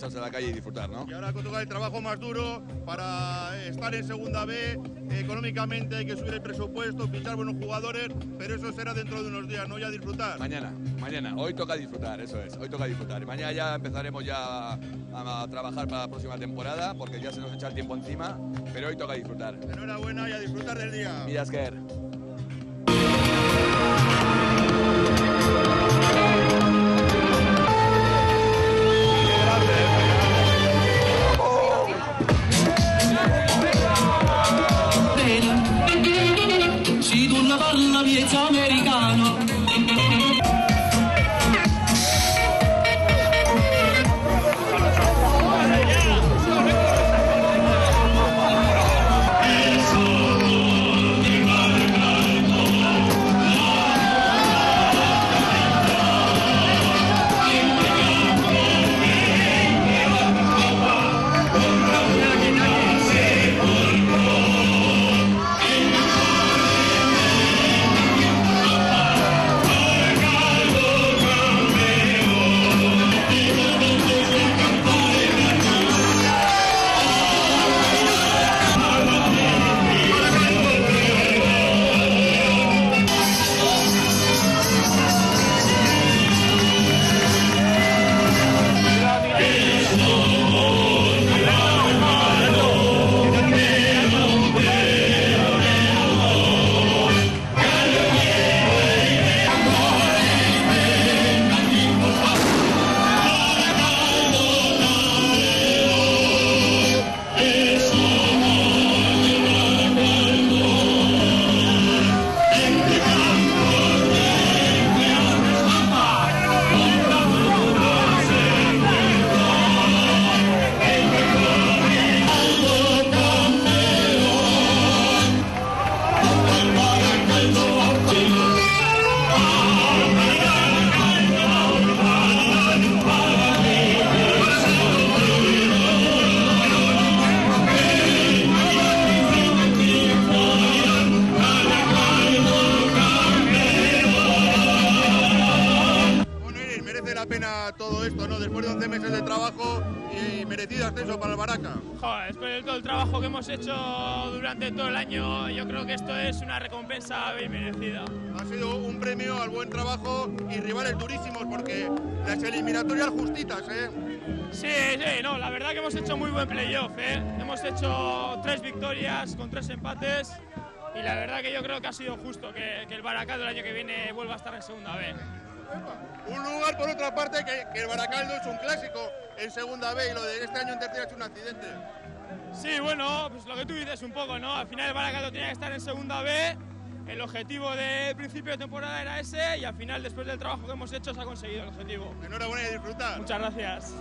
echarse a la calle y disfrutar, ¿no? Y ahora toca el trabajo más duro para estar en segunda B. Económicamente hay que subir el presupuesto, fichar buenos jugadores, pero eso será dentro de unos días, no ya disfrutar. Mañana. Hoy toca disfrutar, eso es. Hoy toca disfrutar. Y mañana ya empezaremos ya a trabajar para la próxima temporada, porque ya se nos echa el tiempo encima, pero hoy toca disfrutar. Enhorabuena y a disfrutar del día. Mila esker. Si tu la parla piezza americano. Todo esto, ¿no? Después de 11 meses de trabajo y merecido ascenso para el Baraca. Joder, después de todo el trabajo que hemos hecho durante todo el año, yo creo que esto es una recompensa bien merecida. Ha sido un premio al buen trabajo y rivales durísimos, porque las eliminatorias justitas, ¿eh? Sí, no, la verdad que hemos hecho muy buen playoff, ¿eh? Hemos hecho 3 victorias con 3 empates y la verdad que yo creo que ha sido justo que el Baracaldo el año que viene vuelva a estar en segunda B. Un lugar, por otra parte, que el Baracaldo es un clásico en segunda B y lo de este año en tercera es un accidente. Sí, bueno, pues lo que tú dices un poco, ¿no? Al final el Baracaldo tenía que estar en segunda B, el objetivo del principio de temporada era ese y al final, después del trabajo que hemos hecho, se ha conseguido el objetivo. Enhorabuena y disfrutar. Muchas gracias.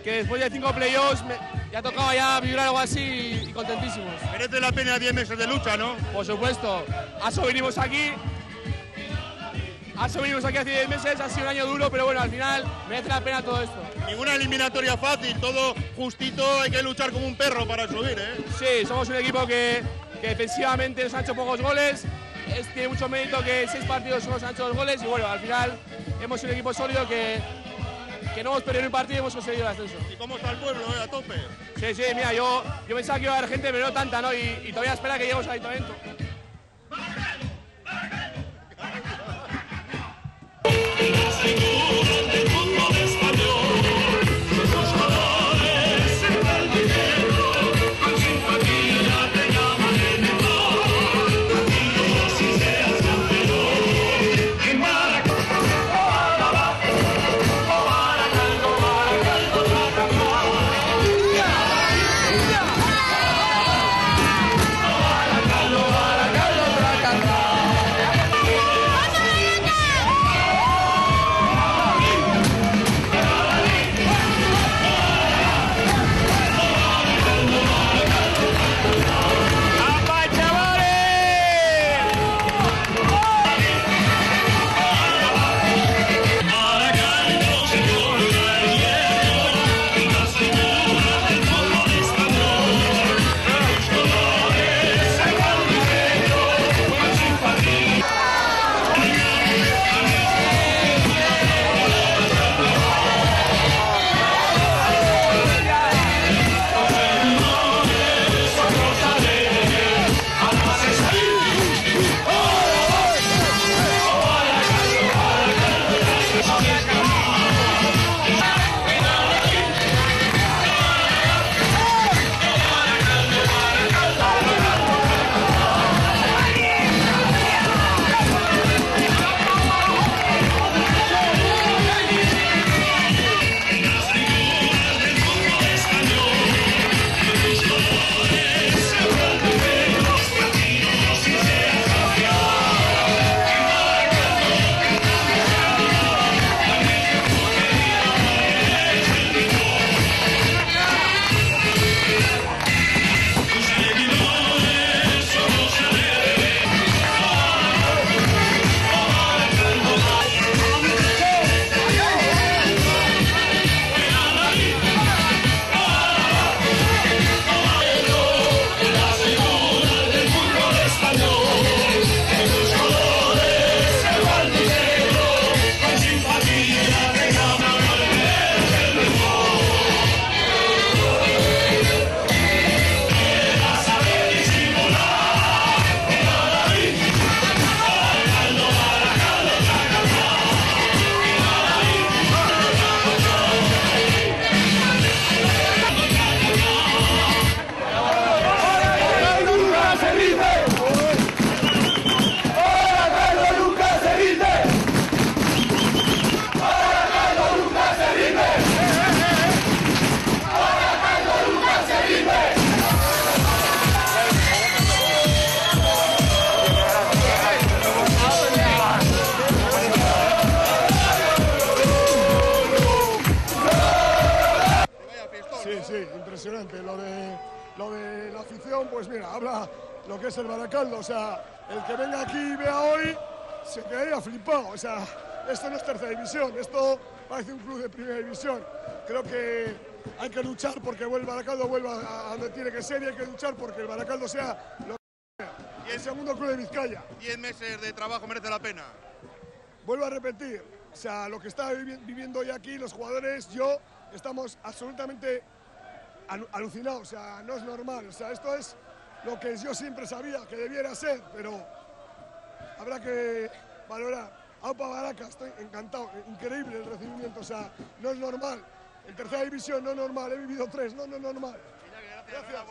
que después de 5 playoffs ya tocaba ya vibrar algo así y contentísimos. Merece la pena 10 meses de lucha, ¿no? Por supuesto, a eso venimos aquí. Hace 10 meses, ha sido un año duro, pero bueno, al final merece la pena todo esto. Ninguna eliminatoria fácil, todo justito, hay que luchar como un perro para subir, ¿eh? Sí, somos un equipo que defensivamente nos ha hecho pocos goles, tiene mucho mérito que en 6 partidos solo nos han hecho 2 goles y bueno, al final hemos sido un equipo sólido que que no hemos perdido un partido y hemos conseguido el ascenso. ¿Y cómo está el pueblo, a tope? Sí, sí, mira, yo pensaba que iba a haber gente, pero no tanta, ¿no? Y todavía espera que lleguemos al ayuntamiento. Sí, impresionante. Lo de la afición, pues mira, habla lo que es el Baracaldo. O sea, el que venga aquí y vea hoy se quedaría flipado. O sea, esto no es tercera división, esto parece un club de primera división. Creo que hay que luchar porque el Baracaldo vuelva a donde tiene que ser y hay que luchar porque el Baracaldo sea lo que sea. Y el segundo club de Vizcaya. 10 meses de trabajo merece la pena. Vuelvo a repetir, o sea, lo que está viviendo hoy aquí, los jugadores, estamos absolutamente alucinados, o sea, no es normal, o sea, esto es lo que yo siempre sabía que debiera ser, pero habrá que valorar. Aupa Baraca, estoy encantado, increíble el recibimiento, o sea, no es normal, en tercera división no es normal, he vivido 3, no es normal. Gracias.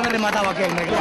ha rematado aquel negro.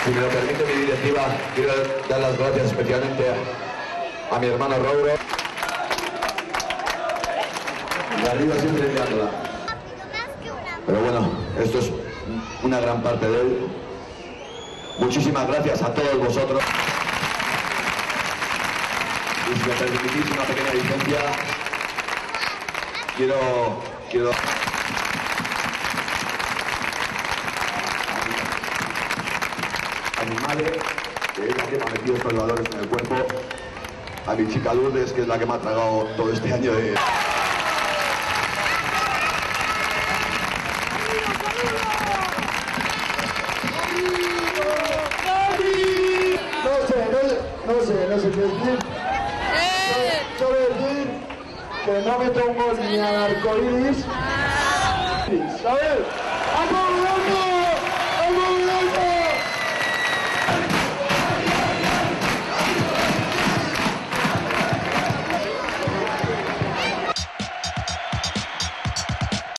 Si me lo permite mi directiva, quiero dar las gracias especialmente a mi hermano Rauro. Y arriba siempre enviándola. Pero bueno, esto es una gran parte de él. Muchísimas gracias a todos vosotros. Y si me permitís una pequeña licencia, quiero a mi madre, que es la que me ha metido estos valores en el cuerpo, a mi chica Lourdes, que es la que me ha tragado todo este año de... No sé qué decir. Solo decir que no me tomo ni al arcoíris, ¿sabes?